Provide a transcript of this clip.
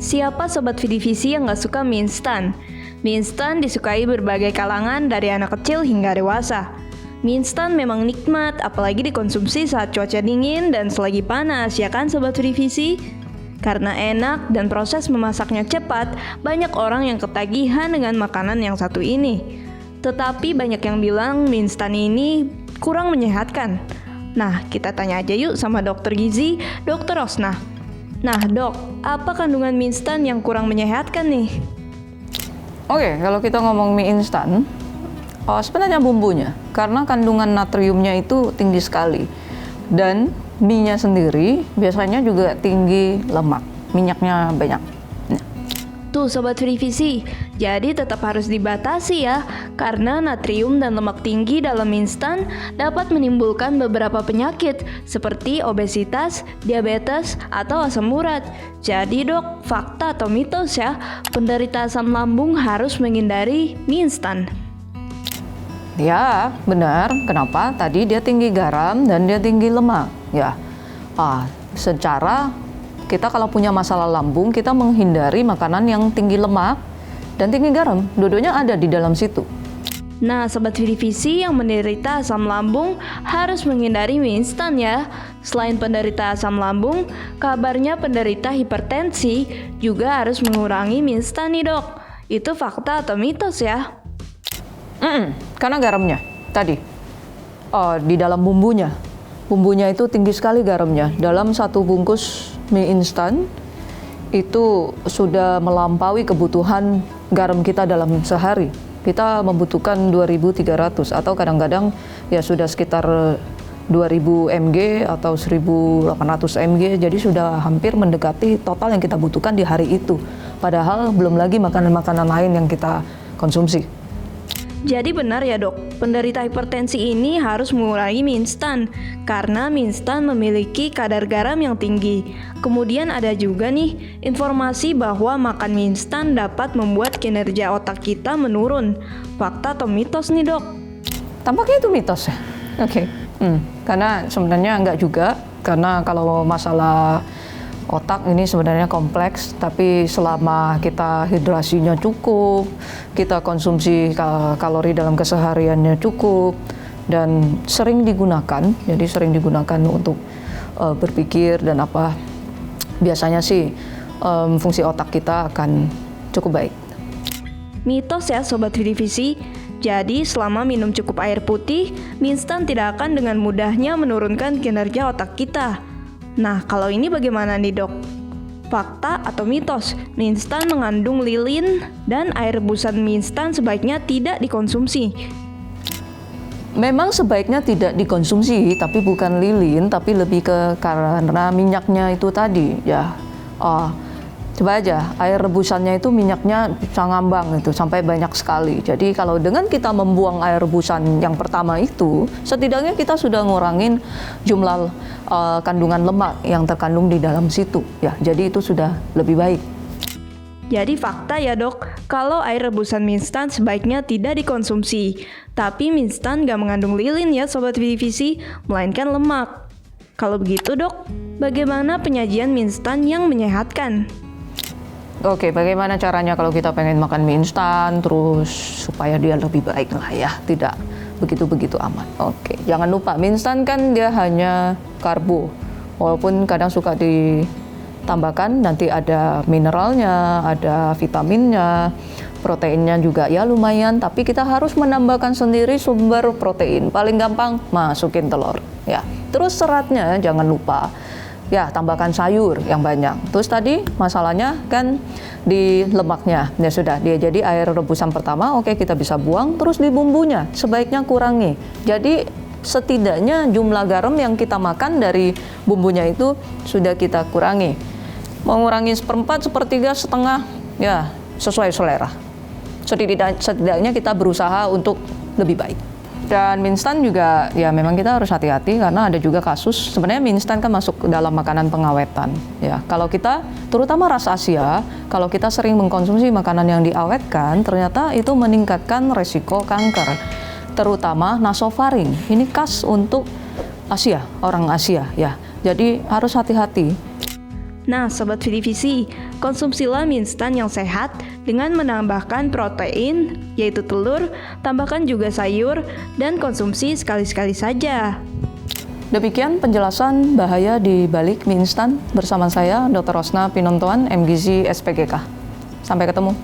Siapa Sobat Vidivisi yang gak suka mie instan? Mie instan disukai berbagai kalangan dari anak kecil hingga dewasa. Mie instan memang nikmat, apalagi dikonsumsi saat cuaca dingin dan selagi panas, ya kan Sobat Vidivisi? Karena enak dan proses memasaknya cepat, banyak orang yang ketagihan dengan makanan yang satu ini. Tetapi banyak yang bilang mie instan ini kurang menyehatkan. Nah, kita tanya aja yuk sama dokter gizi, Dr. Rosnah. Nah dok, apa kandungan mie instan yang kurang menyehatkan nih? Oke, kalau kita ngomong mie instan, sebenarnya bumbunya, karena kandungan natriumnya itu tinggi sekali. Dan mie-nya sendiri biasanya juga tinggi lemak, minyaknya banyak. Tuh Sobat Vidivisi, jadi tetap harus dibatasi ya, karena natrium dan lemak tinggi dalam mie instan dapat menimbulkan beberapa penyakit seperti obesitas, diabetes, atau asam urat. Jadi dok, fakta atau mitos ya, penderita asam lambung harus menghindari mie instan. Ya, benar. Kenapa? Tadi dia tinggi garam dan dia tinggi lemak. Ya, secara kita kalau punya masalah lambung, kita menghindari makanan yang tinggi lemak dan tinggi garam. Dua-duanya ada di dalam situ. Nah, Sobat Vidivisi yang menderita asam lambung harus menghindari mie instan ya. Selain penderita asam lambung, kabarnya penderita hipertensi juga harus mengurangi mie instan nih dok. Itu fakta atau mitos ya? Karena garamnya tadi di dalam bumbunya. Bumbunya itu tinggi sekali garamnya. Dalam satu bungkus mie instan itu sudah melampaui kebutuhan garam kita dalam sehari. Kita membutuhkan 2.300 atau kadang-kadang ya sudah sekitar 2.000 mg atau 1.800 mg. Jadi sudah hampir mendekati total yang kita butuhkan di hari itu. Padahal belum lagi makanan-makanan lain yang kita konsumsi. Jadi benar ya dok, penderita hipertensi ini harus mengurangi mie instan karena mie instan memiliki kadar garam yang tinggi. Kemudian ada juga nih informasi bahwa makan mie instan dapat membuat kinerja otak kita menurun. Fakta atau mitos nih dok? Tampaknya itu mitos ya. Oke. Karena sebenarnya enggak juga, karena kalau masalah otak ini sebenarnya kompleks, tapi selama kita hidrasinya cukup, kita konsumsi kalori dalam kesehariannya cukup, dan sering digunakan, jadi sering digunakan untuk berpikir dan apa, biasanya sih fungsi otak kita akan cukup baik. Mitos ya Sobat Vidivisi. Jadi selama minum cukup air putih, mie instan tidak akan dengan mudahnya menurunkan kinerja otak kita. Nah, kalau ini bagaimana nih dok? Fakta atau mitos? Mie instan mengandung lilin dan air rebusan mie instan sebaiknya tidak dikonsumsi. Memang sebaiknya tidak dikonsumsi, tapi bukan lilin, tapi lebih ke karena minyaknya itu tadi ya. Coba aja, air rebusannya itu minyaknya bisa ngambang itu sampai banyak sekali. Jadi kalau dengan kita membuang air rebusan yang pertama itu, setidaknya kita sudah ngurangin jumlah kandungan lemak yang terkandung di dalam situ. Ya, jadi itu sudah lebih baik. Jadi fakta ya dok, kalau air rebusan mie instan sebaiknya tidak dikonsumsi. Tapi mie instan gak mengandung lilin ya Sobat Vidivisi, melainkan lemak. Kalau begitu dok, bagaimana penyajian mie instan yang menyehatkan? Oke, bagaimana caranya kalau kita pengen makan mie instan terus supaya dia lebih baik lah ya, tidak begitu-begitu amat. Oke, jangan lupa mie instan kan dia hanya karbo, walaupun kadang suka ditambahkan nanti ada mineralnya, ada vitaminnya, proteinnya juga ya lumayan, tapi kita harus menambahkan sendiri sumber protein. Paling gampang masukin telur ya. Terus seratnya jangan lupa. Ya, tambahkan sayur yang banyak. Terus tadi masalahnya kan di lemaknya. Ya sudah, dia jadi air rebusan pertama, oke kita bisa buang. Terus di bumbunya, sebaiknya kurangi. Jadi setidaknya jumlah garam yang kita makan dari bumbunya itu sudah kita kurangi. Mengurangi 1/4, 1/3, setengah, ya sesuai selera. Setidaknya kita berusaha untuk lebih baik. Dan mie instan juga ya memang kita harus hati-hati karena ada juga kasus sebenarnya mie instan kan masuk ke dalam makanan pengawetan ya. Kalau kita terutama ras Asia, kalau kita sering mengkonsumsi makanan yang diawetkan, ternyata itu meningkatkan resiko kanker, terutama nasofaring. Ini khas untuk Asia, orang Asia ya. Jadi harus hati-hati. Nah, Sobat Vidivisi, konsumsilah mie instan yang sehat dengan menambahkan protein, yaitu telur, tambahkan juga sayur, dan konsumsi sekali-sekali saja. Demikian penjelasan bahaya di balik mie instan bersama saya, Dr. Rosna Pinontoan, MGizi SPGK. Sampai ketemu.